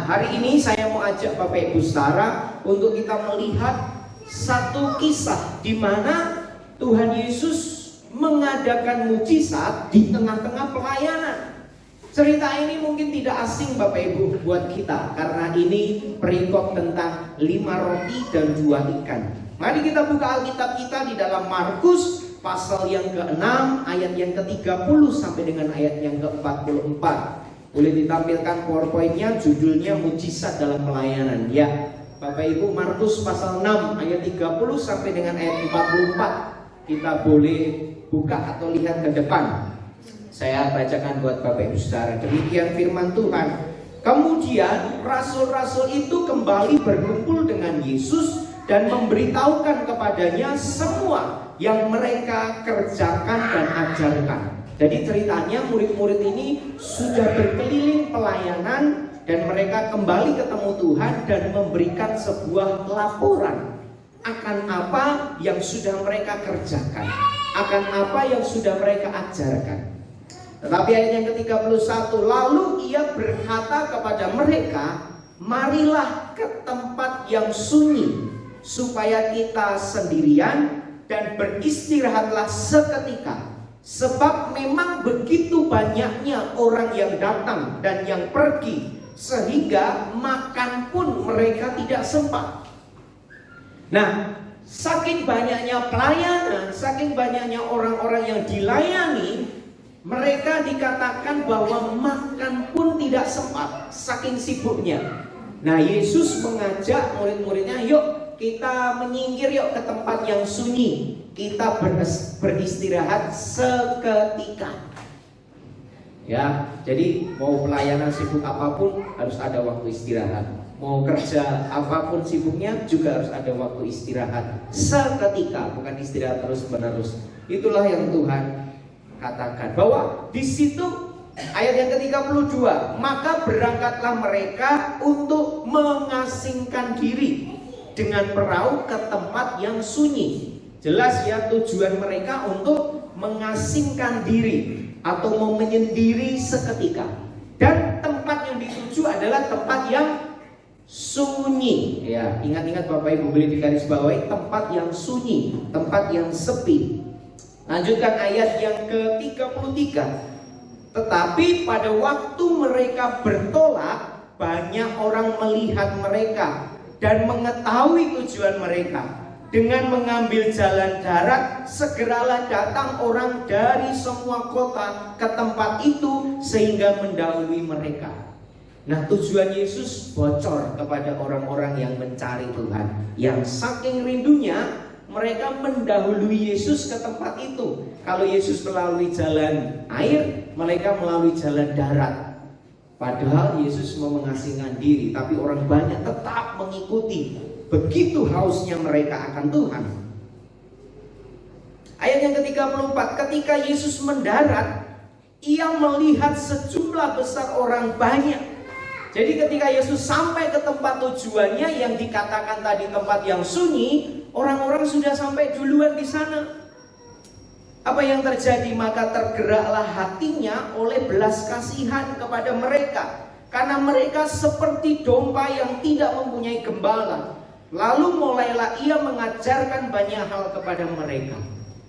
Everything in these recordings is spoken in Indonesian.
hari ini saya mau ajak Bapak Ibu Saudara untuk kita melihat satu kisah di mana Tuhan Yesus mengadakan mujizat di tengah-tengah pelayanan. Cerita ini mungkin tidak asing Bapak Ibu buat kita, karena ini perikop tentang 5 roti dan 2 ikan. Mari kita buka Alkitab kita di dalam Markus pasal yang ke-6 ayat yang ke-30 sampai dengan ayat yang ke-44. Boleh ditampilkan PowerPoint-nya, judulnya Mujizat dalam Pelayanan ya. Bapak Ibu, Markus pasal 6 ayat 30 sampai dengan ayat 44. Kita boleh buka atau lihat ke depan. Saya bacakan buat Bapak Ibu Saudara. Demikian firman Tuhan. Kemudian rasul-rasul itu kembali berkumpul dengan Yesus dan memberitahukan kepadanya semua yang mereka kerjakan dan ajarkan. Jadi ceritanya murid-murid ini sudah berkeliling pelayanan dan mereka kembali ketemu Tuhan dan memberikan sebuah laporan akan apa yang sudah mereka kerjakan, akan apa yang sudah mereka ajarkan. Tetapi ayat yang ke-31, lalu ia berkata kepada mereka, marilah ke tempat yang sunyi, supaya kita sendirian dan beristirahatlah seketika. Sebab memang begitu banyaknya orang yang datang dan yang pergi, sehingga makan pun mereka tidak sempat. Nah, saking banyaknya pelayanan, saking banyaknya orang-orang yang dilayani, mereka dikatakan bahwa makan pun tidak sempat, saking sibuknya. Nah, Yesus mengajak murid-muridnya, yuk kita menyingkir yuk ke tempat yang sunyi. Kita beristirahat seketika. Ya, jadi mau pelayanan sibuk apapun harus ada waktu istirahat. Mau kerja apapun sibuknya juga harus ada waktu istirahat seketika, bukan istirahat terus-menerus. Itulah yang Tuhan katakan, bahwa di situ ayat yang ke-32, maka berangkatlah mereka untuk mengasingkan diri dengan perahu ke tempat yang sunyi. Jelas ya, tujuan mereka untuk mengasingkan diri atau mau menyendiri seketika. Dan tempat yang dituju adalah tempat yang sunyi. Ya, ingat-ingat Bapak Ibu, boleh digarisbawahi, tempat yang sunyi, tempat yang sepi. Lanjutkan ayat yang ke-33. Tetapi pada waktu mereka bertolak, banyak orang melihat mereka dan mengetahui tujuan mereka. Dengan mengambil jalan darat, segeralah datang orang dari semua kota ke tempat itu sehingga mendahului mereka. Nah, tujuan Yesus bocor kepada orang-orang yang mencari Tuhan, yang saking rindunya mereka mendahului Yesus ke tempat itu. Kalau Yesus melalui jalan air, mereka melalui jalan darat. Padahal Yesus mau mengasingkan diri, tapi orang banyak tetap mengikuti. Begitu hausnya mereka akan Tuhan. Ayat yang ke-34, ketika Yesus mendarat, ia melihat sejumlah besar orang banyak. Jadi ketika Yesus sampai ke tempat tujuannya yang dikatakan tadi tempat yang sunyi, orang-orang sudah sampai duluan di sana. Apa yang terjadi? Maka tergeraklah hatinya oleh belas kasihan kepada mereka, karena mereka seperti domba yang tidak mempunyai gembala. Lalu mulailah ia mengajarkan banyak hal kepada mereka.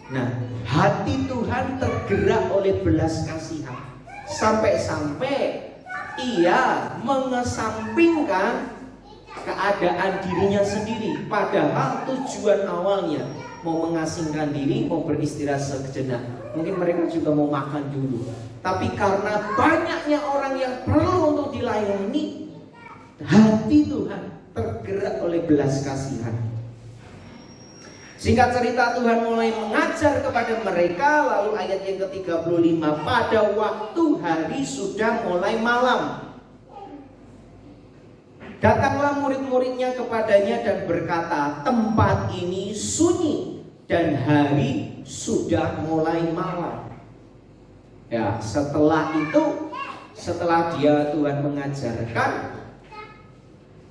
Nah, hati Tuhan tergerak oleh belas kasihan, sampai-sampai ia mengesampingkan keadaan dirinya sendiri. Padahal tujuan awalnya mau mengasingkan diri, mau beristirahat sejenak. Mungkin mereka juga mau makan dulu. Tapi karena banyaknya orang yang perlu untuk dilayani, hati Tuhan tergerak oleh belas kasihan. Singkat cerita, Tuhan mulai mengajar kepada mereka. Lalu ayat yang ke-35, pada waktu hari sudah mulai malam, datanglah murid-muridnya kepadanya dan berkata, tempat ini sunyi dan hari sudah mulai malam. Ya, setelah itu, setelah Tuhan mengajarkan,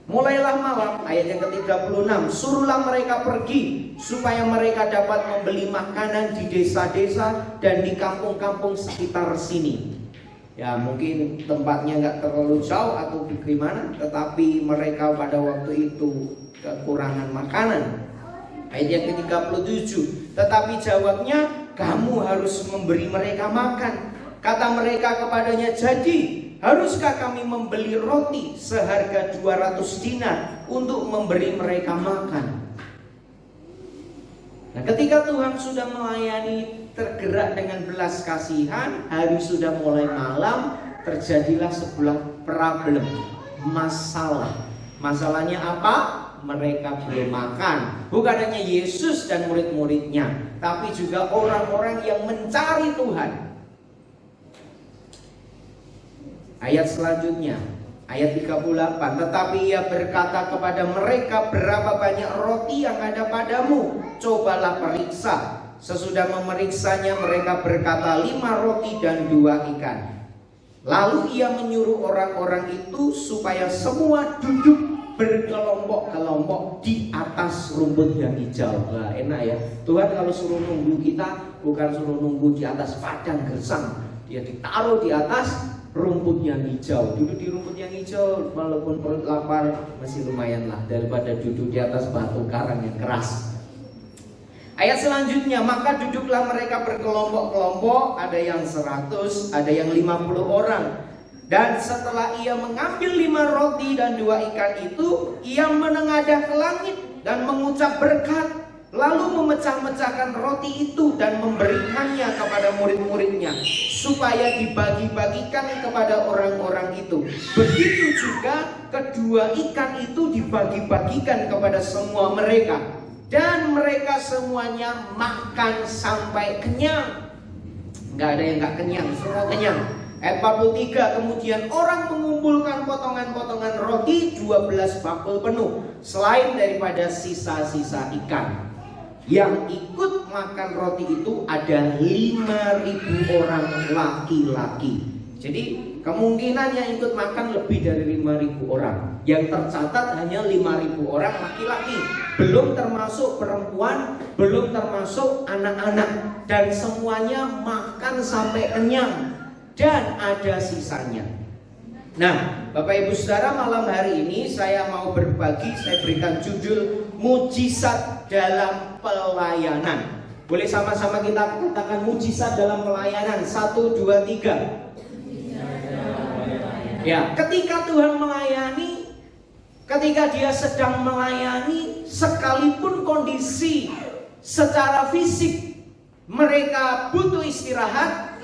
mulailah malam. Ayat yang ke-36, suruhlah mereka pergi supaya mereka dapat membeli makanan di desa-desa dan di kampung-kampung sekitar sini. Ya mungkin tempatnya nggak terlalu jauh atau bagaimana, tetapi mereka pada waktu itu kekurangan makanan. Ayat yang ke-37, tetapi jawabnya, kamu harus memberi mereka makan. Kata mereka kepadanya, jadi haruskah kami membeli roti seharga 200 dinar untuk memberi mereka makan? Nah, ketika Tuhan sudah melayani, tergerak dengan belas kasihan, hari sudah mulai malam, terjadilah sebuah problem, masalah. Masalahnya apa? Mereka belum makan. Bukan hanya Yesus dan murid-muridnya, tapi juga orang-orang yang mencari Tuhan. Ayat selanjutnya, ayat 38, tetapi ia berkata kepada mereka, berapa banyak roti yang ada padamu? Cobalah periksa. Sesudah memeriksanya, mereka berkata, 5 roti dan 2 ikan. Lalu ia menyuruh orang-orang itu supaya semua duduk berkelompok-kelompok di atas rumput yang hijau. Wah, enak ya. Tuhan kalau suruh nunggu kita, bukan suruh nunggu di atas padang gersang. Dia ditaruh di atas rumput yang hijau. Duduk di rumput yang hijau, walaupun perut lapar masih lumayan lah, daripada duduk di atas batu karang yang keras. Ayat selanjutnya, maka duduklah mereka berkelompok-kelompok, ada yang 100, ada yang 50 orang. Dan setelah ia mengambil 5 roti dan 2 ikan itu, ia menengadah ke langit dan mengucap berkat, lalu memecah-mecahkan roti itu dan memberikannya kepada murid-muridnya supaya dibagi-bagikan kepada orang-orang itu. Begitu juga kedua ikan itu dibagi-bagikan kepada semua mereka. Dan mereka semuanya makan sampai kenyang. Nggak ada yang nggak kenyang, semua kenyang. Ayat 43, kemudian orang mengumpulkan potongan-potongan roti 12 bakul penuh, selain daripada sisa-sisa ikan. Yang ikut makan roti itu ada 5.000 orang laki-laki. Jadi kemungkinan yang ikut makan lebih dari 5.000 orang. Yang tercatat hanya 5.000 orang laki-laki, belum termasuk perempuan, belum termasuk anak-anak. Dan semuanya makan sampai kenyang, dan ada sisanya. Nah, Bapak Ibu Saudara, malam hari ini saya mau berbagi, saya berikan judul mujizat dalam pelayanan. Boleh sama-sama kita katakan mujizat dalam pelayanan. 1, 2, 3. Ya, ketika Tuhan melayani, ketika dia sedang melayani, sekalipun kondisi secara fisik mereka butuh istirahat,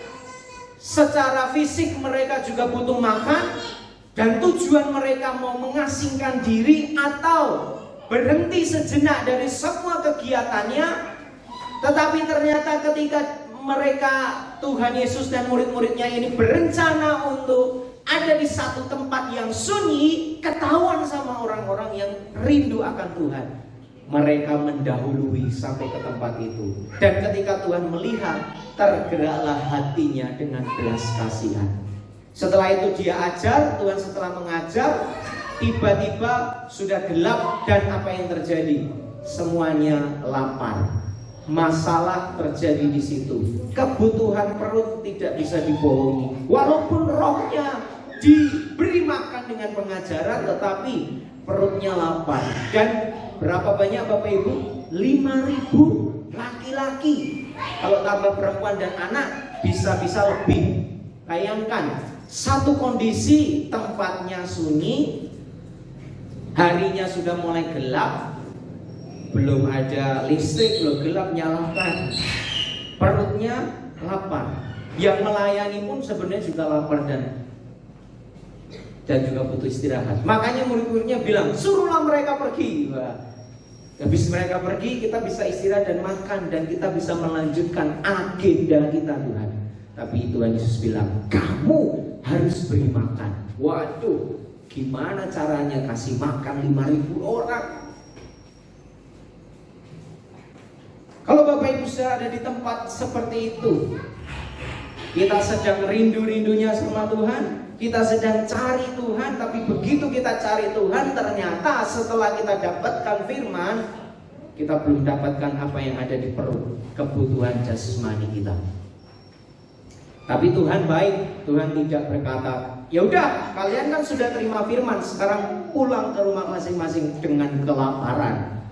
secara fisik mereka juga butuh makan, dan tujuan mereka mau mengasingkan diri atau berhenti sejenak dari semua kegiatannya. Tetapi ternyata ketika mereka, Tuhan Yesus dan murid-muridnya ini berencana untuk ada di satu tempat yang sunyi, ketahuan sama orang-orang yang rindu akan Tuhan. Mereka mendahului sampai ke tempat itu. Dan ketika Tuhan melihat, tergeraklah hatinya dengan belas kasihan. Setelah itu dia ajar, Tuhan setelah mengajar, tiba-tiba sudah gelap, dan apa yang terjadi? Semuanya lapar. Masalah terjadi di situ. Kebutuhan perut tidak bisa dibohongi. Walaupun rohnya diberi makan dengan pengajaran, tetapi perutnya lapar. Dan berapa banyak Bapak Ibu? 5.000 laki-laki. Kalau tambah perempuan dan anak, bisa-bisa lebih. Bayangkan, satu kondisi tempatnya sunyi, harinya sudah mulai gelap, belum ada listrik, belum gelap, nyalakan. Perutnya lapar. Yang melayani pun sebenarnya juga lapar dan juga butuh istirahat. Makanya murid-muridnya bilang, suruhlah mereka pergi. Wah, habis mereka pergi, kita bisa istirahat dan makan, dan kita bisa melanjutkan agenda kita, Tuhan. Tapi Tuhan Yesus bilang, kamu harus beri makan. Waduh, gimana caranya kasih makan 5.000 orang? Kalau Bapak Ibu sudah ada di tempat seperti itu, kita sedang rindu-rindunya sama Tuhan, kita sedang cari Tuhan, tapi begitu kita cari Tuhan, ternyata setelah kita dapatkan firman, kita belum dapatkan apa yang ada di perut, kebutuhan jasmani kita. Tapi Tuhan baik, Tuhan tidak berkata, ya udah, kalian kan sudah terima firman, sekarang pulang ke rumah masing-masing dengan kelaparan.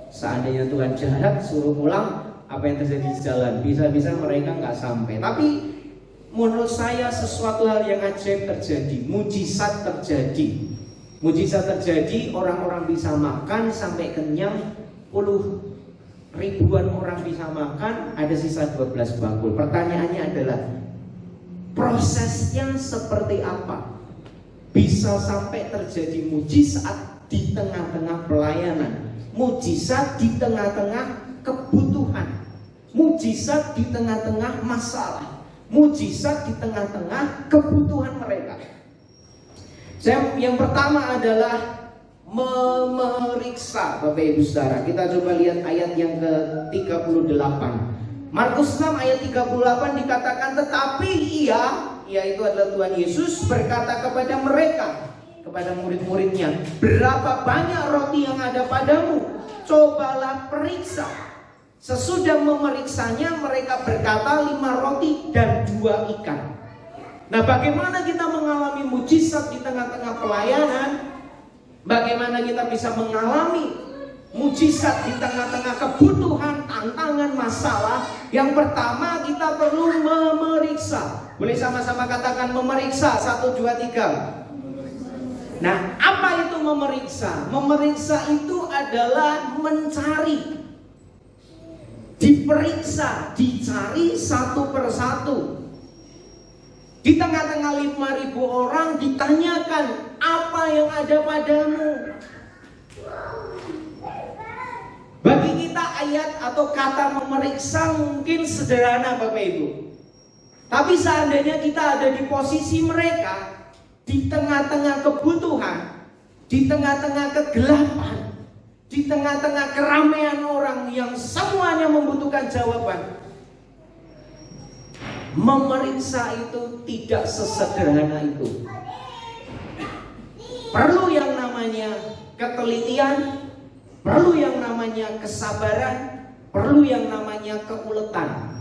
Seandainya Tuhan jahat, suruh pulang, apa yang terjadi di jalan? Bisa-bisa mereka nggak sampai. Tapi menurut saya sesuatu hal yang ajaib terjadi, mujizat terjadi. Mujizat terjadi, orang-orang bisa makan sampai kenyang, ribuan orang bisa makan, ada sisa 12 bakul. Pertanyaannya adalah, prosesnya seperti apa? Bisa sampai terjadi mujizat di tengah-tengah pelayanan, mujizat di tengah-tengah kebutuhan, mujizat di tengah-tengah masalah, mujizat di tengah-tengah kebutuhan mereka. Yang pertama adalah memeriksa, Bapak Ibu Saudara. Kita coba lihat ayat yang ke-38. Markus 6 ayat 38 dikatakan, tetapi ia, yaitu adalah Tuhan Yesus, berkata kepada mereka, kepada murid-muridnya, berapa banyak roti yang ada padamu? Cobalah periksa. Sesudah memeriksanya, mereka berkata 5 roti dan 2 ikan. Nah, bagaimana kita mengalami mujizat di tengah-tengah pelayanan? Bagaimana kita bisa mengalami mujizat di tengah-tengah kebutuhan, tantangan, masalah? Yang pertama, kita perlu memeriksa. Boleh sama-sama katakan memeriksa. 1, 2, 3. Nah, apa itu memeriksa? Memeriksa itu adalah mencari. Diperiksa, dicari satu persatu. Di tengah-tengah 5.000 orang ditanyakan, apa yang ada padamu? Bagi kita ayat atau kata memeriksa mungkin sederhana, Bapak Ibu. Tapi seandainya kita ada di posisi mereka, di tengah-tengah kebutuhan, di tengah-tengah kegelapan, di tengah-tengah keramaian orang yang semuanya membutuhkan jawaban, memeriksa itu tidak sesederhana itu. Perlu yang namanya ketelitian, perlu yang namanya kesabaran, perlu yang namanya keuletan.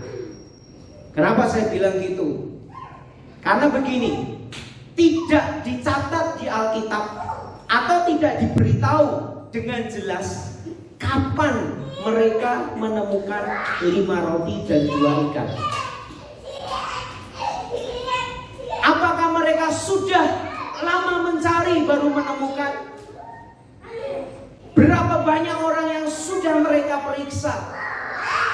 Kenapa saya bilang gitu? Karena begini, tidak dicatat di Alkitab atau tidak diberitahu dengan jelas kapan mereka menemukan 5 roti dan 2 ikan. Apakah mereka sudah lama mencari baru menemukan? Berapa banyak orang yang sudah mereka periksa?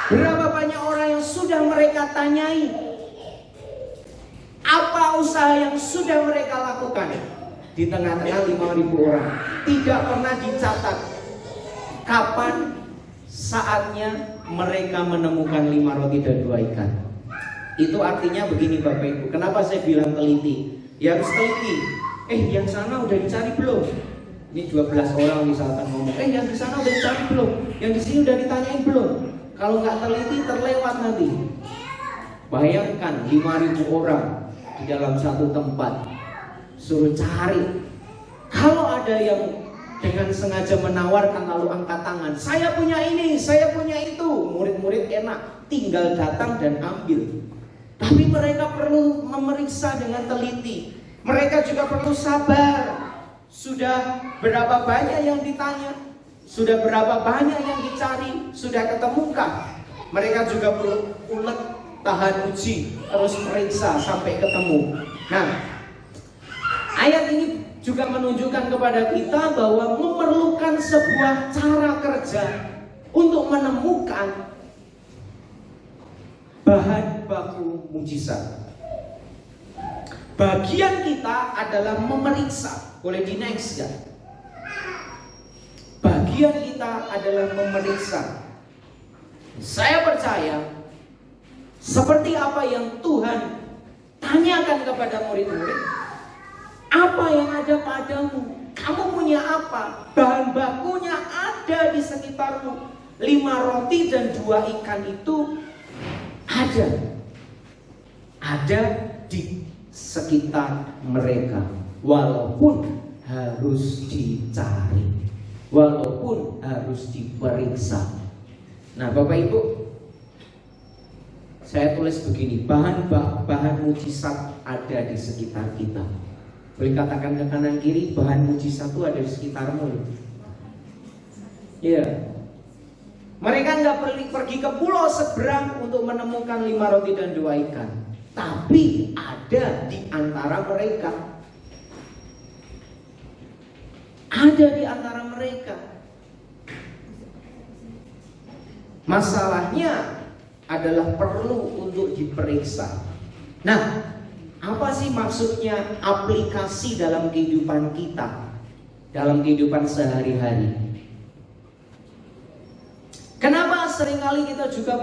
Berapa banyak orang yang sudah mereka tanyai? Apa usaha yang sudah mereka lakukan? Di tengah-tengah 5.000 orang, tidak pernah dicatat kapan saatnya mereka menemukan 5 roti dan 2 ikan. Itu artinya begini, Bapak Ibu. Kenapa saya bilang teliti? Ya harus teliti. Yang sana udah dicari belum? Ini 12 orang misalkan ngomong, yang di sana udah dicari belum? Yang di sini udah ditanyain belum? Kalau nggak teliti terlewat nanti. Bayangkan 5.000 orang di dalam satu tempat, suruh cari. Kalau ada yang dengan sengaja menawarkan lalu angkat tangan, saya punya ini, saya punya itu, murid-murid enak, tinggal datang dan ambil. Tapi mereka perlu memeriksa dengan teliti. Mereka juga perlu sabar. Sudah berapa banyak yang ditanya? Sudah berapa banyak yang dicari? Sudah ketemukah? Mereka juga perlu ulet, tahan uji, terus periksa sampai ketemu. Nah, ayat ini juga menunjukkan kepada kita bahwa memerlukan sebuah cara kerja untuk menemukan bahan baku mujizat. Bagian kita adalah memeriksa. Boleh di next ya. Bagian kita adalah memeriksa. Saya percaya seperti apa yang Tuhan tanyakan kepada murid-murid, apa yang ada padamu? Kamu punya apa? Bahan bakunya ada di sekitarmu. 5 roti dan 2 ikan itu ada di sekitar mereka, walaupun harus dicari, walaupun harus diperiksa. Nah, Bapak Ibu, Saya tulis begini, bahan mujizat ada di sekitar kita. Boleh katakan ke kanan kiri, bahan mujizat itu ada di sekitarmu. Ya. Mereka nggak pergi ke pulau seberang untuk menemukan 5 roti dan 2 ikan, tapi ada di antara mereka. Ada di antara mereka. Masalahnya adalah perlu untuk diperiksa. Nah, apa sih maksudnya aplikasi dalam kehidupan kita, dalam kehidupan sehari-hari? Kenapa seringkali kita juga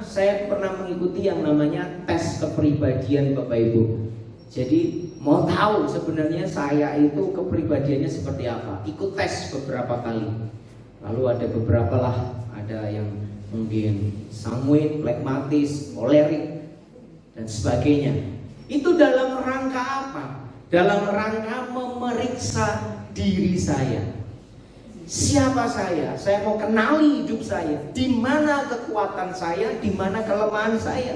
saya pernah mengikuti yang namanya tes kepribadian Bapak Ibu. Jadi mau tahu sebenarnya saya itu kepribadiannya seperti apa, ikut tes beberapa kali. Lalu ada beberapa lah, ada yang mungkin sanguin, flegmatis, kolerik, dan sebagainya. Itu dalam rangka apa? Dalam rangka memeriksa diri saya. Siapa saya? Saya mau kenali hidup saya. Di mana kekuatan saya, di mana kelemahan saya.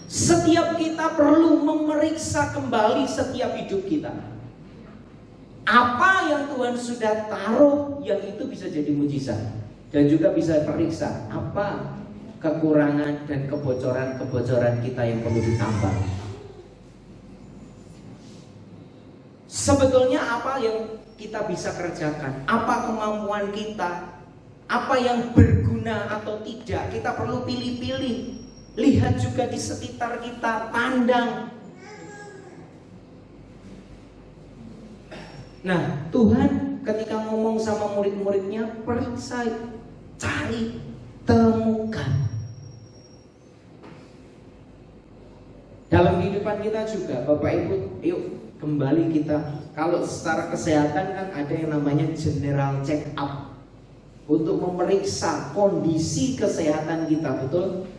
Setiap kita perlu memeriksa kembali setiap hidup kita. Apa yang Tuhan sudah taruh, yang itu bisa jadi mujizat. Dan juga bisa periksa apa kekurangan dan kebocoran-kebocoran kita yang perlu ditambah. Sebetulnya apa yang kita bisa kerjakan, apa kemampuan kita, apa yang berguna atau tidak, kita perlu pilih-pilih. Lihat juga di sekitar kita, pandang. Nah, Tuhan ketika ngomong sama murid-muridnya, periksa, cari, temukan. Dalam kehidupan kita juga, Bapak Ibu, yuk kembali kita. Kalau secara kesehatan kan ada yang namanya general check up, untuk memeriksa kondisi kesehatan kita, betul?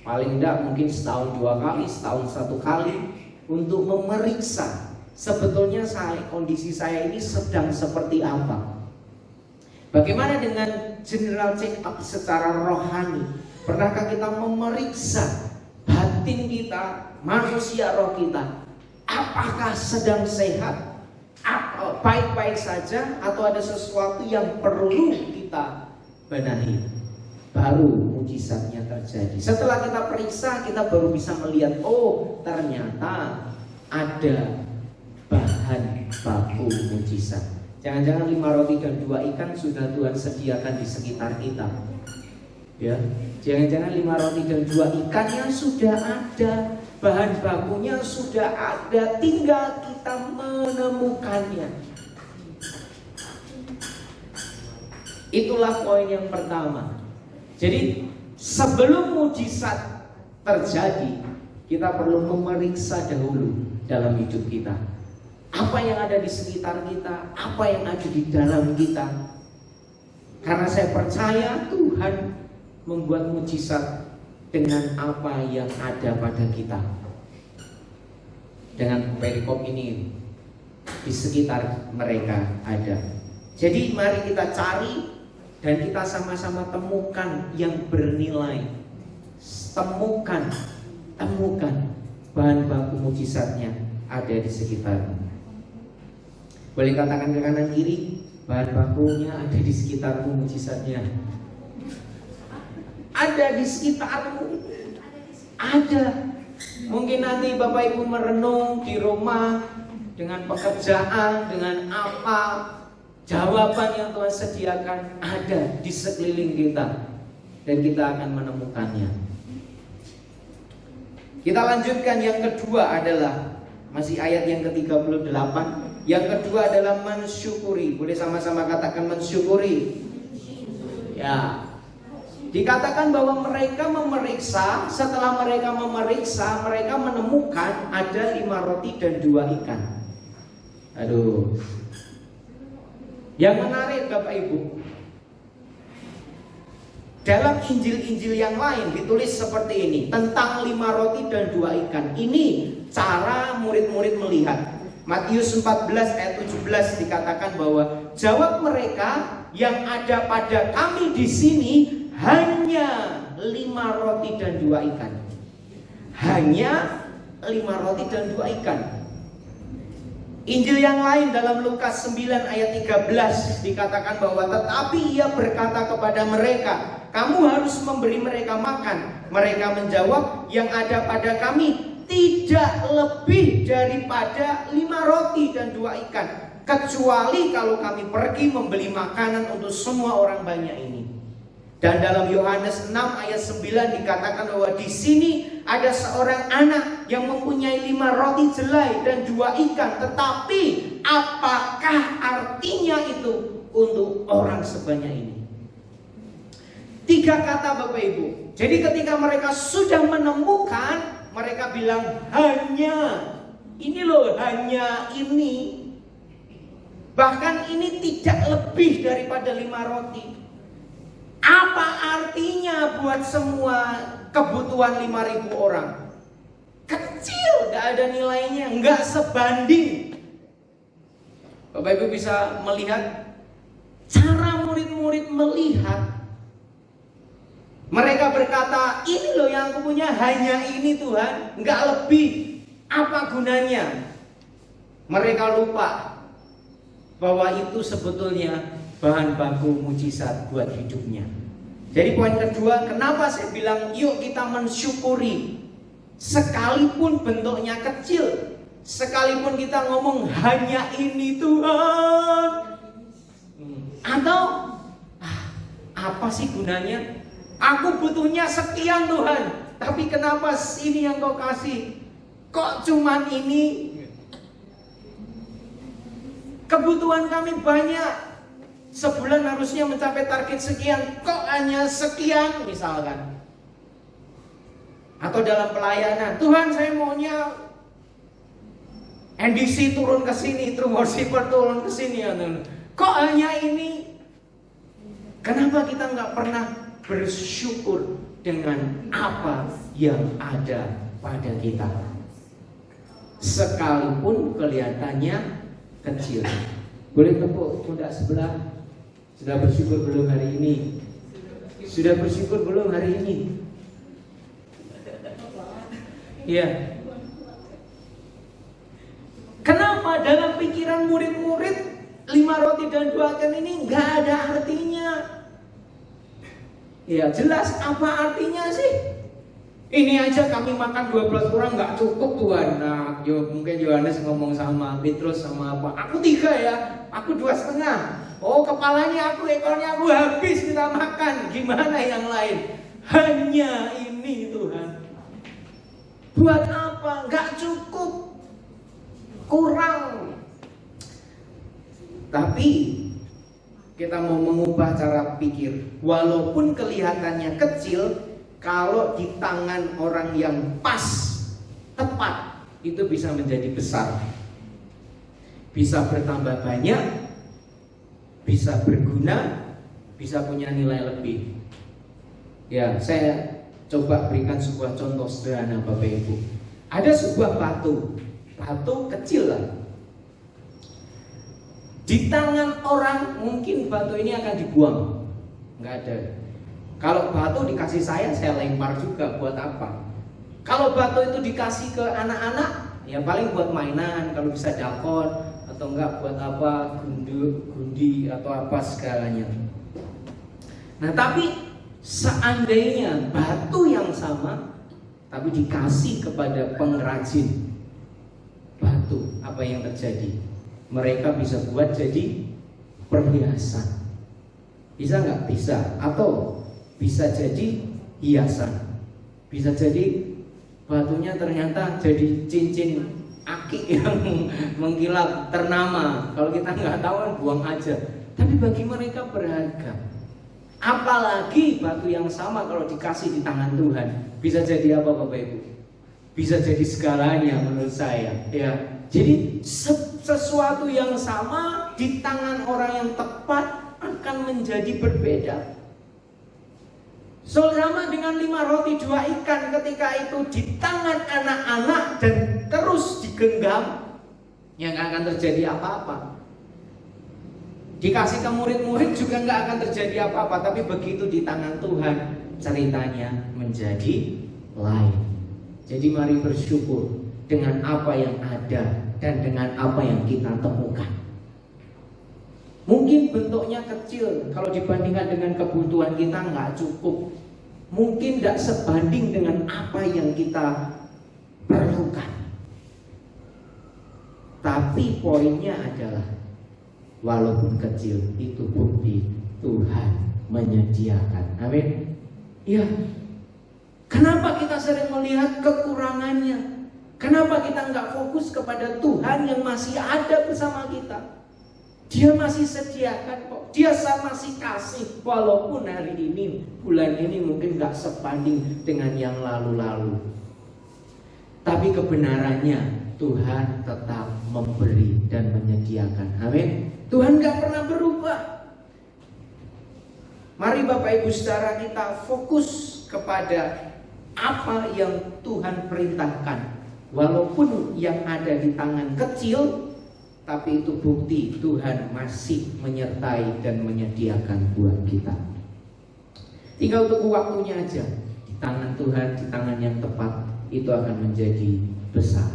Paling tidak mungkin setahun 2 kali, setahun 1 kali, untuk memeriksa sebetulnya kondisi saya ini sedang seperti apa. Bagaimana dengan general check up secara rohani? Pernahkah kita memeriksa batin kita, manusia roh kita? Apakah sedang sehat? Baik-baik saja? Atau ada sesuatu yang perlu kita benahi? Baru mujizatnya terjadi. Setelah kita periksa, kita baru bisa melihat, oh ternyata ada bahan baku mujizat. Jangan-jangan 5 roti dan 2 ikan sudah Tuhan sediakan di sekitar kita. Ya, jangan-jangan 5 roti dan 2 ikannya sudah ada, bahan bakunya sudah ada, tinggal kita menemukannya. Itulah poin yang pertama. Jadi sebelum mujizat terjadi, kita perlu memeriksa dahulu dalam hidup kita. Apa yang ada di sekitar kita, apa yang ada di dalam kita. Karena saya percaya Tuhan membuat mujizat dengan apa yang ada pada kita. Dengan perikop ini di sekitar mereka ada. Jadi mari kita cari dan kita sama-sama temukan yang bernilai. Temukan bahan baku mujizatnya ada di sekitarmu. Boleh katakan ke kanan kiri, bahan bakunya ada di sekitarmu, mujizatnya ada di sekitarmu. Ada. Mungkin nanti Bapak Ibu merenung di rumah dengan pekerjaan, dengan apa, jawaban yang Tuhan sediakan ada di sekeliling kita, dan kita akan menemukannya. Kita lanjutkan, yang kedua adalah masih ayat yang ke-38. Yang kedua adalah mensyukuri. Boleh sama-sama katakan mensyukuri. Ya. Dikatakan bahwa mereka memeriksa. Setelah mereka memeriksa, mereka menemukan ada 5 roti dan 2 ikan. Aduh. Yang menarik Bapak Ibu, dalam Injil-Injil yang lain ditulis seperti ini tentang 5 roti dan 2 ikan. Ini cara murid-murid melihat. Matius 14 ayat 17 dikatakan bahwa jawab mereka, yang ada pada kami di sini hanya 5 roti dan 2 ikan. Hanya 5 roti dan 2 ikan. Injil yang lain dalam Lukas 9 ayat 13 dikatakan bahwa tetapi ia berkata kepada mereka, kamu harus memberi mereka makan. Mereka menjawab, yang ada pada kami tidak lebih daripada 5 roti dan 2 ikan, kecuali kalau kami pergi membeli makanan untuk semua orang banyak ini. Dan dalam Yohanes 6 ayat 9 dikatakan bahwa di sini ada seorang anak yang mempunyai 5 roti jelai dan 2 ikan. Tetapi apakah artinya itu untuk orang sebanyak ini? 3 kata Bapak Ibu. Jadi ketika mereka sudah menemukan, mereka bilang hanya ini loh, hanya ini. Bahkan ini tidak lebih daripada 5 roti. Apa artinya buat semua kebutuhan 5.000 orang? Kecil, gak ada nilainya, gak sebanding. Bapak Ibu bisa melihat cara murid-murid melihat. Mereka berkata, ini loh yang aku punya, hanya ini Tuhan, gak lebih. Apa gunanya? Mereka lupa bahwa itu sebetulnya bahan baku mujizat buat hidupnya. Jadi poin kedua, kenapa saya bilang yuk kita mensyukuri. Sekalipun bentuknya kecil, sekalipun kita ngomong hanya ini Tuhan, atau apa sih gunanya? Aku butuhnya sekian Tuhan, tapi kenapa ini yang kau kasih? Kok cuman ini? Kebutuhan kami banyak. Sebulan harusnya mencapai target sekian, kok hanya sekian misalkan. Atau dalam pelayanan, Tuhan saya maunya NDC turun ke sini, True Worshiper turun ke sini. Kok hanya ini? Kenapa kita nggak pernah bersyukur dengan apa yang ada pada kita? Sekalipun kelihatannya kecil. Boleh tepuk pundak sebelah. Sudah bersyukur belum hari ini? Sudah bersyukur belum hari ini? Iya. Kenapa dalam pikiran murid-murid 5 roti dan 2 ikan ini nggak ada artinya? Ya jelas apa artinya sih? Ini aja kami makan 12 orang nggak cukup Tuhan. Nah, mungkin Yohanes ngomong sama Petrus sama apa? Aku 3 ya, aku 2,5. Oh kepalanya aku, ekornya aku, habis kita makan. Gimana yang lain? Hanya ini Tuhan. Buat apa? Nggak cukup, kurang. Tapi kita mau mengubah cara pikir. Walaupun kelihatannya kecil, kalau di tangan orang yang pas, tepat, itu bisa menjadi besar. Bisa bertambah banyak, bisa berguna, bisa punya nilai lebih. Ya, saya coba berikan sebuah contoh sederhana Bapak Ibu. Ada sebuah batu kecil lah. Di tangan orang mungkin batu ini akan dibuang, nggak ada. Kalau batu dikasih saya lempar juga, buat apa? Kalau batu itu dikasih ke anak-anak, ya paling buat mainan, kalau bisa dakon, atau enggak buat apa, gundi atau apa segalanya. Nah tapi seandainya batu yang sama tapi dikasih kepada pengrajin batu, apa yang terjadi? Mereka bisa buat jadi perhiasan. Bisa nggak? Bisa. Atau bisa jadi hiasan. Bisa jadi batunya ternyata jadi cincin akik yang mengkilap ternama. Kalau kita nggak tahu kan buang aja. Tapi bagi mereka berharga. Apalagi batu yang sama kalau dikasih di tangan Tuhan, bisa jadi apa Bapak Ibu? Bisa jadi segalanya menurut saya. Ya. Jadi sesuatu yang sama di tangan orang yang tepat akan menjadi berbeda. Sama dengan 5 roti 2 ikan, ketika itu di tangan anak-anak dan terus digenggam, ya nggak akan terjadi apa-apa. Dikasih ke murid-murid juga nggak akan terjadi apa-apa. Tapi begitu di tangan Tuhan, ceritanya menjadi lain. Jadi mari bersyukur dengan apa yang ada dan dengan apa yang kita temukan. Mungkin bentuknya kecil, kalau dibandingkan dengan kebutuhan kita nggak cukup. Mungkin tidak sebanding dengan apa yang kita perlukan. Tapi poinnya adalah walaupun kecil itu bukti Tuhan menyediakan. Amin. Ya. Kenapa kita sering melihat kekurangannya? Kenapa kita nggak fokus kepada Tuhan yang masih ada bersama kita? Dia masih sediakan kok. Dia masih kasih. Walaupun hari ini, bulan ini mungkin nggak sebanding dengan yang lalu-lalu. Tapi kebenarannya Tuhan tetap memberi dan menyediakan. Amin. Tuhan nggak pernah berubah. Mari Bapak Ibu Saudara kita fokus kepada apa yang Tuhan perintahkan. Walaupun yang ada di tangan kecil, tapi itu bukti Tuhan masih menyertai dan menyediakan buat kita. Tinggal tunggu waktunya aja. Di tangan Tuhan, di tangan yang tepat, itu akan menjadi besar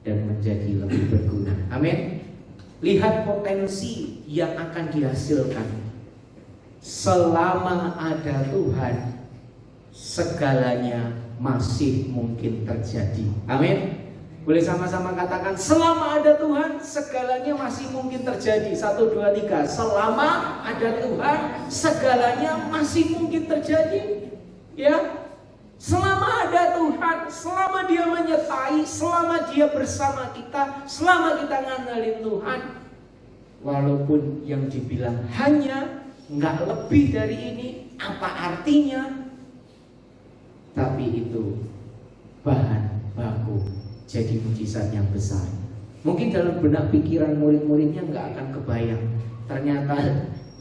dan menjadi lebih berguna. Amin. Lihat potensi yang akan dihasilkan. Selama ada Tuhan, segalanya masih mungkin terjadi. Amin. Boleh sama-sama katakan, selama ada Tuhan, segalanya masih mungkin terjadi. 1, 2, 3. Selama ada Tuhan, segalanya masih mungkin terjadi. Ya. Selama ada Tuhan, selama Dia menyertai, selama Dia bersama kita, selama kita ngandelin Tuhan, walaupun yang dibilang hanya nggak lebih dari ini, apa artinya? Tapi itu bahan baku jadi mujizat yang besar. Mungkin dalam benak pikiran murid-muridnya nggak akan kebayang. Ternyata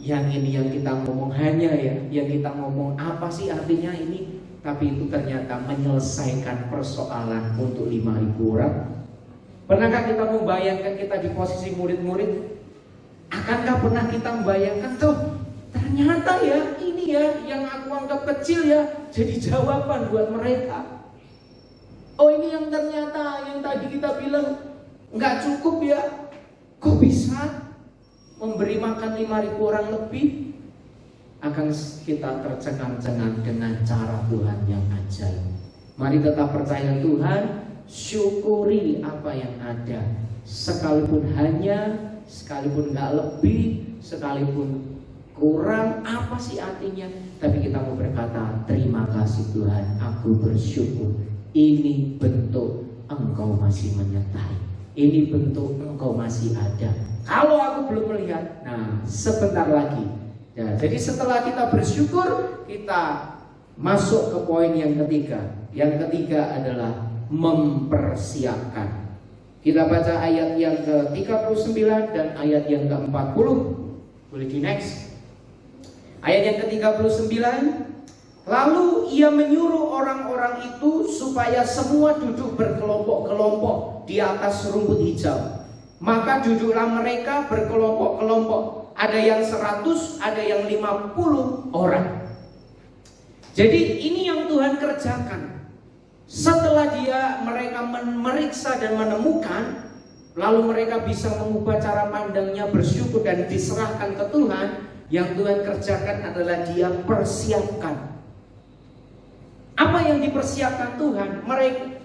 yang ini yang kita ngomong hanya ya, yang kita ngomong apa sih artinya ini? Tapi itu ternyata menyelesaikan persoalan untuk 5.000 orang. Pernahkah kita membayangkan kita di posisi murid-murid? Akankah pernah kita membayangkan tuh, ternyata ya ini ya yang aku anggap kecil ya jadi jawaban buat mereka. Oh ini yang ternyata yang tadi kita bilang nggak cukup ya, kok bisa memberi makan 5.000 orang lebih? Akan kita tercengang-cengang dengan cara Tuhan yang ajaib. Mari tetap percaya Tuhan, syukuri apa yang ada, sekalipun hanya, sekalipun nggak lebih, sekalipun kurang, apa sih artinya? Tapi kita mau berkata, terima kasih Tuhan, aku bersyukur. Ini bentuk Engkau masih menyertai. Ini bentuk Engkau masih ada. Kalau aku belum melihat, nah sebentar lagi. Ya, jadi setelah kita bersyukur, kita masuk ke poin yang ketiga. Yang ketiga adalah mempersiapkan. Kita baca ayat yang ke-39 dan ayat yang ke-40. Boleh di next. Ayat yang ke-39. Lalu ia menyuruh orang-orang itu supaya semua duduk berkelompok-kelompok di atas rumput hijau. Maka duduklah mereka berkelompok-kelompok. Ada yang 100, ada yang 50 orang. Jadi ini yang Tuhan kerjakan. Setelah mereka memeriksa dan menemukan, lalu mereka bisa mengubah cara pandangnya, bersyukur dan diserahkan ke Tuhan. Yang Tuhan kerjakan adalah Dia persiapkan. Apa yang dipersiapkan Tuhan?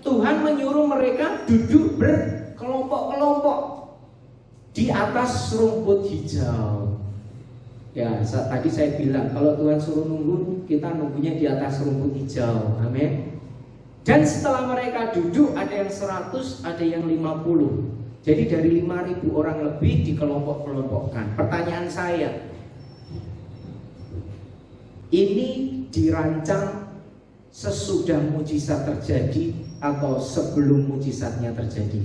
Tuhan menyuruh mereka duduk berkelompok-kelompok di atas rumput hijau. Ya, tadi saya bilang kalau Tuhan suruh nunggu, kita nunggunya di atas rumput hijau. Amin. Dan setelah mereka duduk, ada yang 100, ada yang 50. Jadi dari 5.000 orang lebih dikelompok-kelompokkan. Pertanyaan saya, ini dirancang sesudah mujizat terjadi atau sebelum mujizatnya terjadi?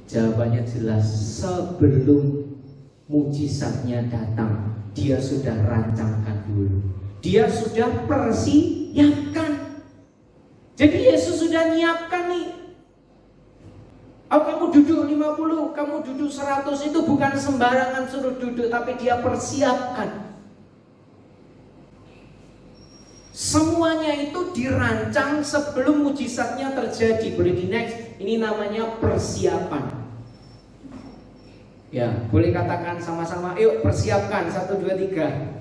Jawabannya jelas, sebelum mujizatnya datang, Dia sudah rancangkan dulu. Dia sudah persiapkan. Jadi Yesus sudah nyiapkan nih. Oh, kamu duduk 50, kamu duduk 100, itu bukan sembarangan suruh duduk, tapi Dia persiapkan. dirancang sebelum mujizatnya terjadi. Boleh di next. Ini namanya persiapan. Ya, boleh katakan sama-sama, yuk persiapkan. 1, 2, 3.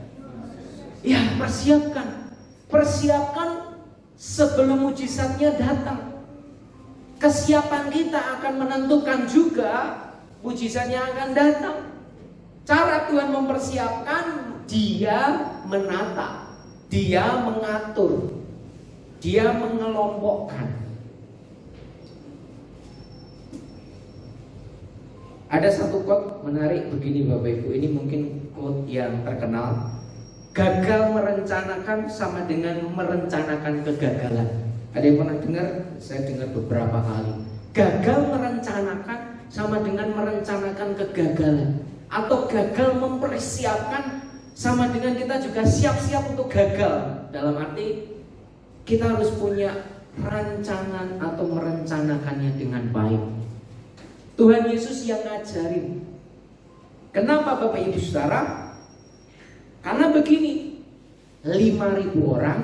Ya, persiapkan. Persiapkan sebelum mujizatnya datang. Kesiapan kita akan menentukan juga mujizatnya akan datang. Cara Tuhan mempersiapkan, Dia menata, Dia mengatur, Dia mengelompokkan. Ada satu quote menarik begini Bapak Ibu. Ini mungkin quote yang terkenal. Gagal merencanakan sama dengan merencanakan kegagalan. Ada yang pernah dengar? Saya dengar beberapa kali. Gagal merencanakan sama dengan merencanakan kegagalan. Atau gagal mempersiapkan sama dengan kita juga siap-siap untuk gagal. Dalam arti kita harus punya rancangan atau merencanakannya dengan baik. Tuhan Yesus yang ngajarin. Kenapa Bapak Ibu Saudara? Karena begini, 5.000 orang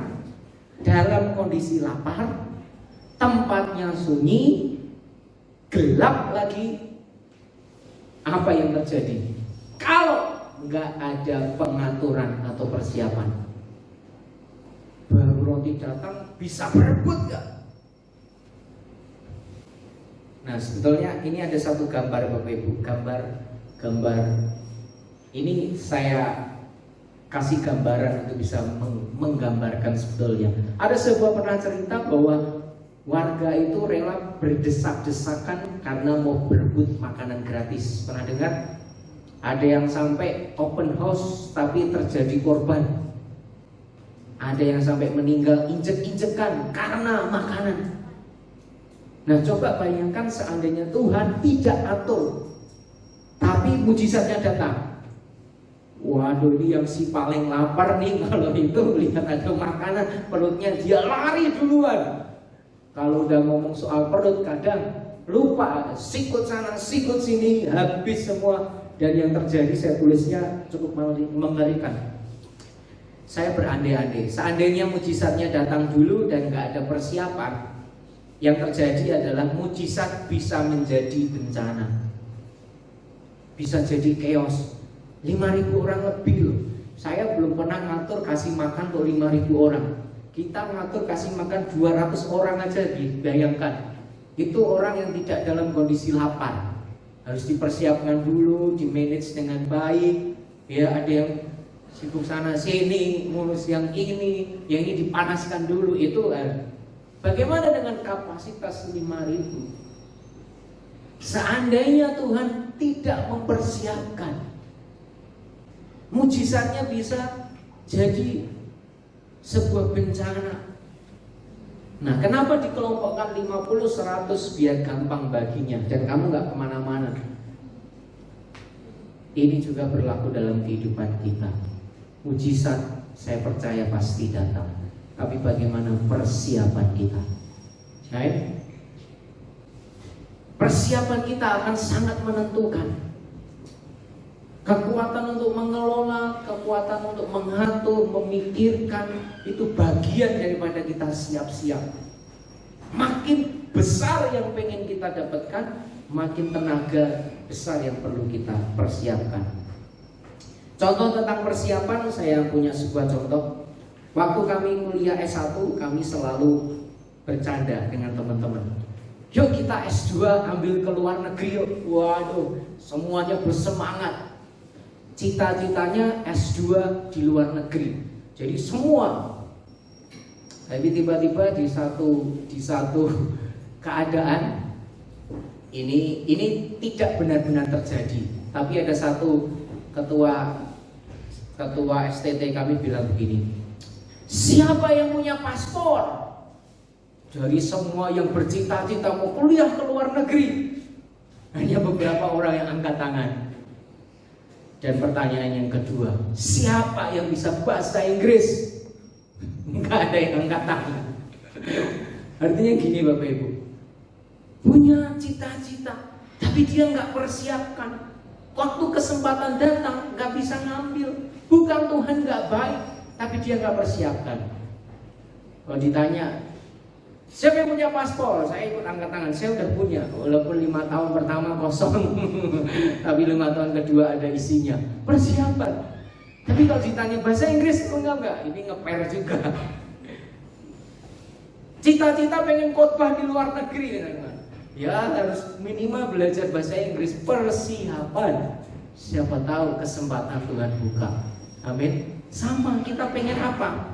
dalam kondisi lapar, tempatnya sunyi, gelap lagi. Apa yang terjadi? Kalau nggak ada pengaturan atau persiapan, baru roti datang bisa berebut nggak? Nah, sebetulnya ini ada satu gambar Bapak Ibu. Gambar ini saya kasih gambaran untuk bisa menggambarkan sebetulnya. Ada sebuah pernah cerita bahwa warga itu rela berdesak-desakan karena mau berebut makanan gratis. Pernah dengar? Ada yang sampai open house tapi terjadi korban. Ada yang sampai meninggal injek-injekan karena makanan. Nah, coba bayangkan seandainya Tuhan tidak atur, tapi mujizatnya datang. Waduh, ini yang si paling lapar nih, kalau itu lihat ada makanan, perutnya dia lari duluan. Kalau udah ngomong soal perut kadang lupa, sikut sana, sikut sini, habis semua. Dan yang terjadi saya tulisnya cukup mengerikan. Saya berandai-andai, seandainya mujizatnya datang dulu dan gak ada persiapan, yang terjadi adalah mujizat bisa menjadi bencana, bisa jadi chaos. 5.000 orang lebih loh. Saya belum pernah ngatur kasih makan untuk 5.000 orang. Kita ngatur kasih makan 200 orang aja, bayangkan. Itu orang yang tidak dalam kondisi lapar. Harus dipersiapkan dulu, di-manage dengan baik. Ya, ada yang sibuk sana sini, ngurus yang ini dipanaskan dulu. Itu bagaimana dengan kapasitas 5.000? Seandainya Tuhan tidak mempersiapkan, mujizatnya bisa jadi sebuah bencana. Nah, kenapa dikelompokkan 50, 100 biar gampang baginya dan kamu gak kemana-mana? Ini juga berlaku dalam kehidupan kita. Mujizat saya percaya pasti datang, tapi bagaimana persiapan kita? Right? Persiapan kita akan sangat menentukan. Kekuatan untuk mengelola, kekuatan untuk mengatur, memikirkan, itu bagian daripada kita siap-siap. Makin besar yang pengen kita dapatkan, makin tenaga besar yang perlu kita persiapkan. Contoh tentang persiapan, saya punya sebuah contoh. Waktu kami kuliah S1, kami selalu bercanda dengan teman-teman. Yuk kita S2 ambil ke luar negeri yuk. Waduh, semuanya bersemangat. Cita-citanya S2 di luar negeri. Jadi semua. Tapi tiba-tiba di satu keadaan ini tidak benar-benar terjadi. Tapi ada satu ketua STT kami bilang begini. Siapa yang punya paspor? Dari semua yang bercita-cita mau kuliah ke luar negeri, hanya beberapa orang yang angkat tangan. Dan pertanyaan yang kedua, siapa yang bisa bahasa Inggris? Enggak ada yang angkat tangan. Artinya gini Bapak Ibu, punya cita-cita, tapi dia nggak persiapkan. Waktu kesempatan datang nggak bisa ngambil. Bukan Tuhan nggak baik, tapi dia nggak persiapkan. Kalau ditanya, siapa yang punya paspor? Saya ikut angkat tangan. Saya udah punya, walaupun 5 tahun pertama kosong, tapi 5 tahun kedua ada isinya. Persiapan. Tapi kalau ditanya bahasa Inggris, enggak. Ini ngeper juga. Cita-cita pengen khotbah di luar negeri, teman-teman. Ya harus minimal belajar bahasa Inggris. Persiapan. Siapa tahu kesempatan Tuhan buka. Amin. Sama, kita pengen apa?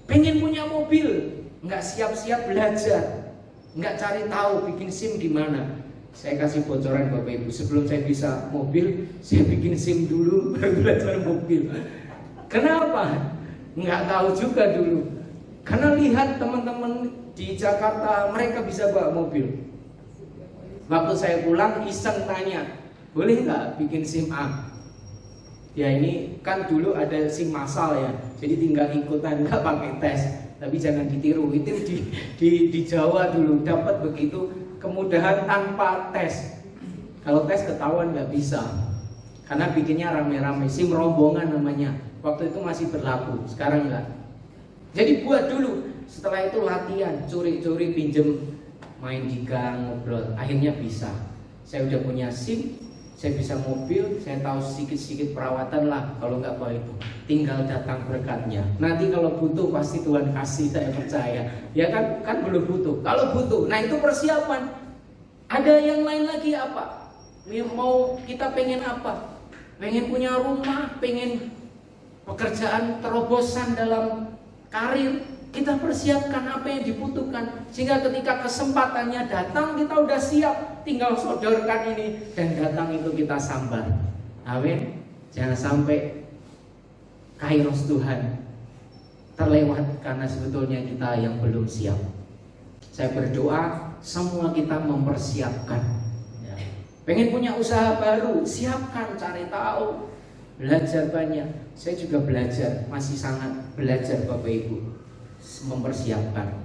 Pengen punya mobil, nggak siap-siap belajar, nggak cari tahu bikin SIM di mana. Saya kasih bocoran Bapak Ibu, sebelum saya bisa mobil, saya bikin SIM dulu baru belajar mobil. Kenapa? Nggak tahu juga dulu. Karena lihat teman-teman di Jakarta, mereka bisa bawa mobil. Waktu saya pulang iseng tanya, boleh nggak bikin SIM A? Ya ini kan dulu ada SIM massal ya, jadi tinggal ikutan, nggak pakai tes. Tapi jangan ditiru, itu di Jawa dulu dapat begitu kemudahan tanpa tes. Kalau tes ketahuan nggak bisa, karena bikinnya rame-rame. SIM rombongan namanya, waktu itu masih berlaku, sekarang nggak. Jadi buat dulu, setelah itu latihan, curi-curi pinjem, main di gang, ngobrol, akhirnya bisa. Saya udah punya SIM, saya bisa mobil, saya tahu sedikit-sedikit perawatan lah. Kalau nggak mau itu, tinggal datang berkatnya. Nanti kalau butuh pasti Tuhan kasih, saya percaya. Ya kan belum butuh. Kalau butuh, nah itu persiapan. Ada yang lain lagi apa? Mau kita pengen apa? Pengen punya rumah, pengen pekerjaan terobosan dalam karir. Kita persiapkan apa yang dibutuhkan, sehingga ketika kesempatannya datang kita udah siap, tinggal sodorkan ini dan datang itu kita sambar. Amin. Jangan sampai kairos Tuhan terlewat karena sebetulnya kita yang belum siap. Saya berdoa semua kita mempersiapkan ya. Pengen punya usaha baru, siapkan, cari tahu, belajar banyak. Saya juga belajar, masih sangat belajar Bapak Ibu, mempersiapkan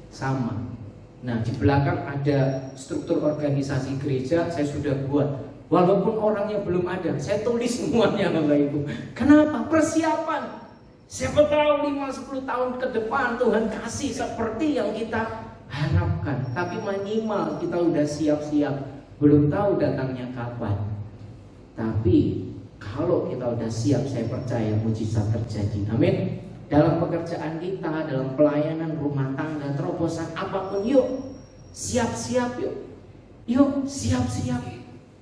sama. Nah di belakang ada struktur organisasi gereja, saya sudah buat. Walaupun orangnya belum ada, saya tulis semuanya Bapak Ibu. Kenapa? Persiapan. Siapa tahu 5-10 tahun ke depan Tuhan kasih seperti yang kita harapkan. Tapi minimal kita udah siap-siap. Belum tahu datangnya kapan. Tapi kalau kita udah siap, saya percaya mujizat terjadi. Amin. Dalam pekerjaan kita, dalam pelayanan rumah tangga, terobosan apapun, yuk siap-siap yuk. Yuk siap-siap.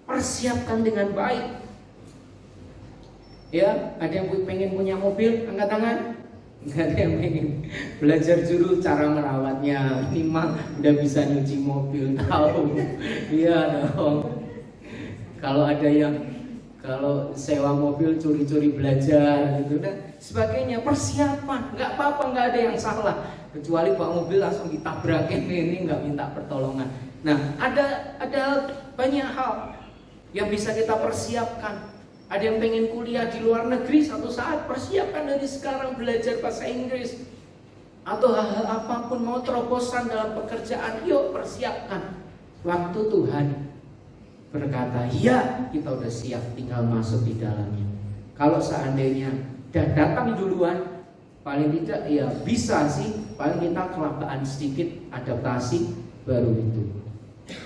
Persiapkan dengan baik. Ya, ada yang pengen punya mobil, angkat tangan. Nggak ada yang pengen belajar dulu cara merawatnya. Minimal udah bisa nyuci mobil, tahu. Iya dong. Kalau ada yang sewa mobil curi-curi belajar gitu dan sebagainya, persiapan, nggak apa-apa, nggak ada yang salah, kecuali bawa mobil langsung ditabrakin, ini nggak minta pertolongan. Nah ada banyak hal yang bisa kita persiapkan. Ada yang pengen kuliah di luar negeri satu saat, persiapkan dari sekarang belajar bahasa Inggris. Atau hal-hal apapun, mau terobosan dalam pekerjaan, yuk persiapkan. Waktu Tuhan berkata, ya kita udah siap, tinggal masuk di dalamnya. Kalau seandainya udah datang duluan, paling tidak ya bisa sih, paling kita kelapaan sedikit, adaptasi, baru itu.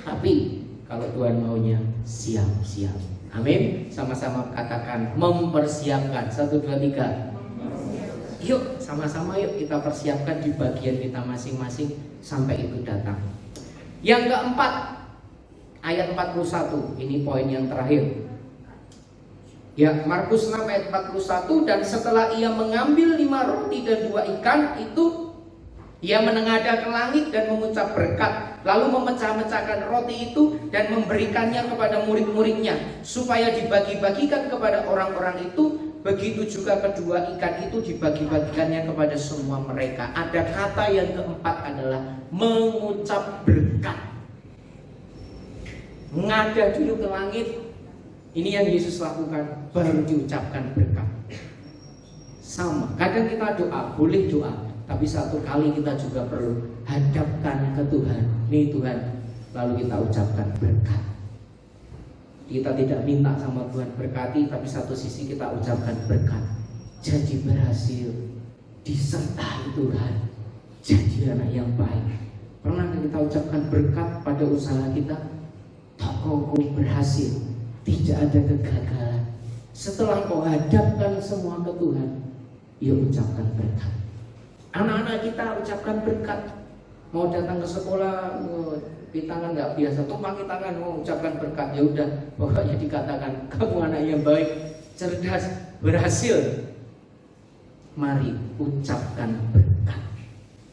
Tapi kalau Tuhan maunya siap-siap. Amin. Sama-sama katakan mempersiapkan. 1, 2, 3. Yuk sama-sama yuk kita persiapkan di bagian kita masing-masing sampai itu datang. Yang keempat, ayat 41. Ini poin yang terakhir. Ya, Markus 6 ayat 41. Dan setelah ia mengambil 5 roti dan 2 ikan itu, ia menengadah ke langit dan mengucap berkat, lalu memecah-mecahkan roti itu dan memberikannya kepada murid-muridnya supaya dibagi-bagikan kepada orang-orang itu. Begitu juga kedua ikan itu dibagi-bagikannya kepada semua mereka. Ada kata yang keempat adalah mengucap berkat. Ngadah dulu ke langit. Ini yang Yesus lakukan, baru diucapkan berkat. Sama, kadang kita doa, boleh doa, tapi satu kali kita juga perlu hadapkan ke Tuhan. Nih Tuhan, lalu kita ucapkan berkat. Kita tidak minta sama Tuhan berkati, tapi satu sisi kita ucapkan berkat. Jadi berhasil, disertai Tuhan. jadi anak yang baik. Pernah kita ucapkan berkat pada usaha kita? Tokoku berhasil, tidak ada kegagalan. Setelah kau hadapkan semua ke Tuhan, yuk ucapkan berkat. Anak-anak kita ucapkan berkat. Mau datang ke sekolah, di tangan nggak biasa, tumpangi tangan, mau ucapkan berkat. Ya udah, pokoknya dikatakan kamu anak yang baik, cerdas, berhasil. Mari ucapkan berkat.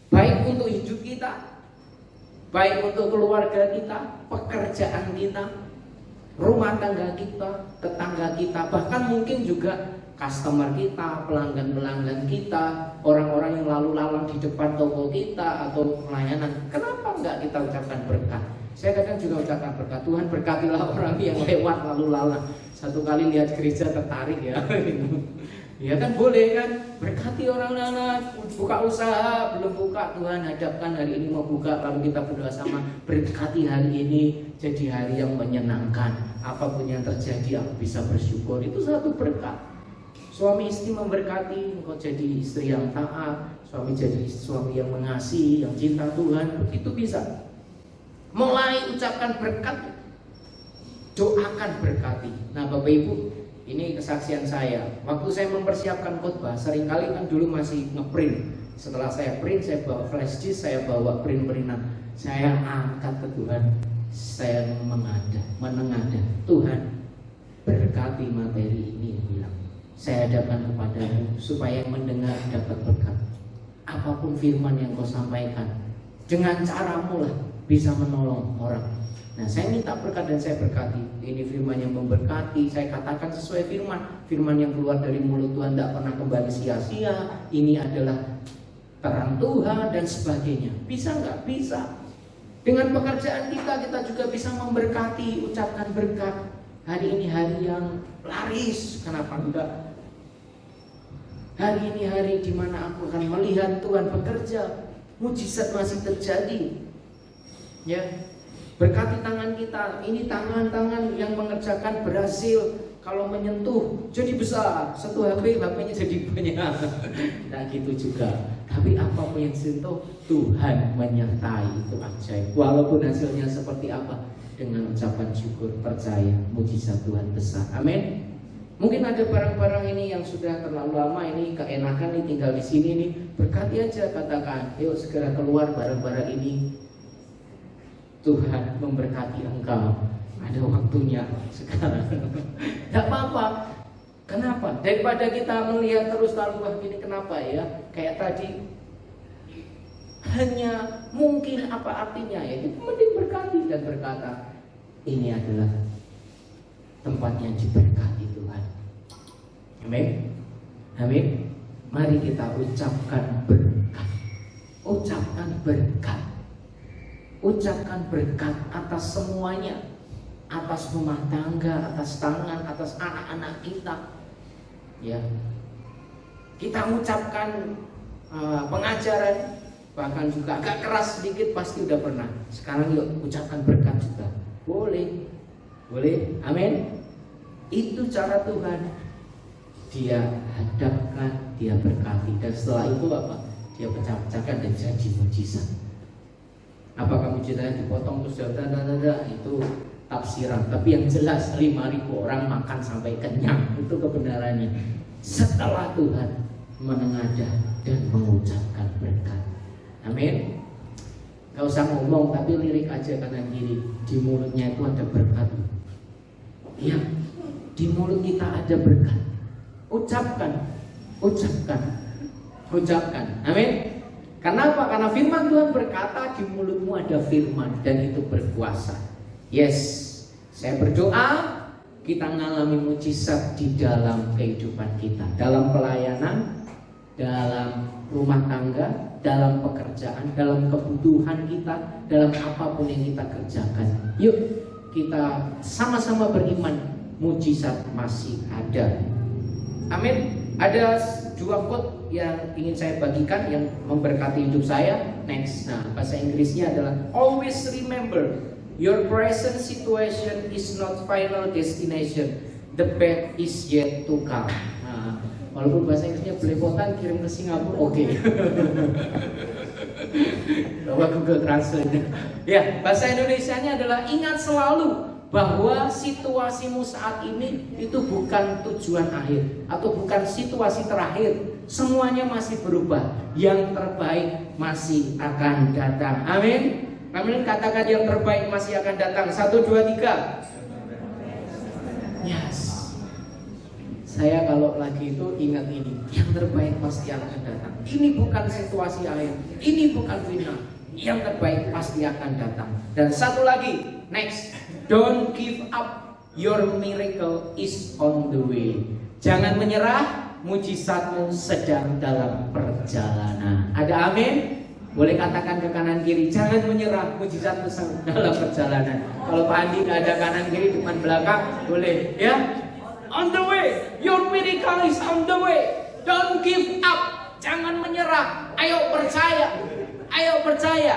Baik untuk hidup kita, baik untuk keluarga kita, pekerjaan kita, rumah tangga kita, tetangga kita, bahkan mungkin juga customer kita, pelanggan-pelanggan kita, orang-orang yang lalu lalang di depan toko kita atau pelayanan. Kenapa enggak kita ucapkan berkat? Saya kadang juga ucapkan berkat. Tuhan berkatilah orang yang lewat lalu lalang. Satu kali lihat gereja tertarik ya. Ya kan boleh kan, berkati orang-orang, buka usaha, belum buka, Tuhan hadapkan hari ini mau buka, lalu kita berdoa sama, berkati hari ini jadi hari yang menyenangkan. Apapun yang terjadi aku bisa bersyukur, itu satu berkat. Suami istri memberkati, engkau jadi istri yang taat, suami jadi suami yang mengasihi, yang cinta Tuhan, begitu bisa. Mulai ucapkan berkat, doakan berkati. Nah Bapak Ibu, ini kesaksian saya. Waktu saya mempersiapkan khotbah, seringkali kan dulu masih ngeprint. Setelah saya print, saya bawa flash disk, saya bawa print-printan. Saya angkat ke Tuhan, saya menengadah. Tuhan, berkati materi ini, bilang. Saya hadapkan kepadamu supaya yang mendengar dapat berkat. Apapun firman yang kau sampaikan, dengan caramu lah bisa menolong orang. Nah, saya minta berkat dan saya berkati. Ini firman yang memberkati. Saya katakan sesuai firman. Firman yang keluar dari mulut Tuhan tidak pernah kembali sia-sia. Ini adalah terang Tuhan dan sebagainya. Bisa nggak? Bisa. Dengan pekerjaan kita juga bisa memberkati. Ucapkan berkat. Hari ini hari yang laris. Kenapa enggak? Hari ini hari di mana aku akan melihat Tuhan bekerja. Mujizat masih terjadi. Ya. Berkati tangan kita, ini tangan-tangan yang mengerjakan berhasil. Kalau menyentuh jadi besar, satu HP-nya jadi banyak. Nah gitu juga. Tapi apapun yang sentuh, Tuhan menyertai, itu ajaib. Walaupun hasilnya seperti apa, dengan ucapan syukur, percaya mujizat Tuhan besar. Amin. Mungkin ada barang-barang ini yang sudah terlalu lama, ini keenakan nih tinggal di sini nih. Berkati aja, katakan, yuk segera keluar barang-barang ini. Tuhan memberkati engkau. Ada waktunya sekarang. Tidak apa-apa. Kenapa? Daripada kita melihat terus lalu wah ini kenapa ya? Kayak tadi hanya mungkin apa artinya ya? Itu mending berkati dan berkata, ini adalah tempat yang diberkati Tuhan. Amin. Amin. Mari kita ucapkan berkat. Ucapkan berkat. Ucapkan berkat atas semuanya, atas rumah tangga, atas tangan, atas anak-anak kita. Ya, kita ucapkan pengajaran, bahkan juga agak keras sedikit pasti udah pernah. Sekarang yuk ucapkan berkat juga, boleh, boleh, amin. Itu cara Tuhan. Dia hadapkan, dia berkati, dan setelah itu apa? Dia pecah-pecahkan dan jadi mujizat. Apakah mujizatnya dipotong terus itu tafsiran. Tapi yang jelas 5.000 orang makan sampai kenyang, itu kebenarannya. Setelah Tuhan menengadah dan mengucapkan berkat. Amin. Gak usah ngomong tapi lirik aja kanan kiri. Di mulutnya itu ada berkat. Iya, di mulut kita ada berkat. Ucapkan, ucapkan, ucapkan. Amin. Kenapa? Karena firman Tuhan berkata di mulutmu ada firman dan itu berkuasa. Yes, saya berdoa kita mengalami mujizat di dalam kehidupan kita, dalam pelayanan, dalam rumah tangga, dalam pekerjaan, dalam kebutuhan kita, dalam apapun yang kita kerjakan. Yuk kita sama-sama beriman, mujizat masih ada. Amin. Ada 2 quote yang ingin saya bagikan yang memberkati hidup saya. Next, nah bahasa Inggrisnya adalah always remember your present situation is not final destination, the best is yet to come. Nah, walaupun bahasa Inggrisnya belepotan kirim ke Singapura, oke. Bawa Google Translate. Ya, bahasa Indonesianya adalah ingat selalu bahwa situasimu saat ini itu bukan tujuan akhir atau bukan situasi terakhir. Semuanya masih berubah. Yang terbaik masih akan datang. Amin. Amin. Katakan yang terbaik masih akan datang. 1, 2, 3. Yes. Saya kalau lagi itu ingat ini, yang terbaik pasti akan datang. Ini bukan situasi akhir, ini bukan final. Yang terbaik pasti akan datang. Dan satu lagi, next, don't give up, your miracle is on the way. Jangan menyerah, mujizatmu sedang dalam perjalanan. Ada amin? Boleh katakan ke kanan kiri, jangan menyerah, mujizatmu sedang dalam perjalanan. Kalau Pak Andi nggak ada kanan kiri, depan belakang, boleh ya. On the way, your miracle is on the way. Don't give up, jangan menyerah. Ayo percaya, ayo percaya.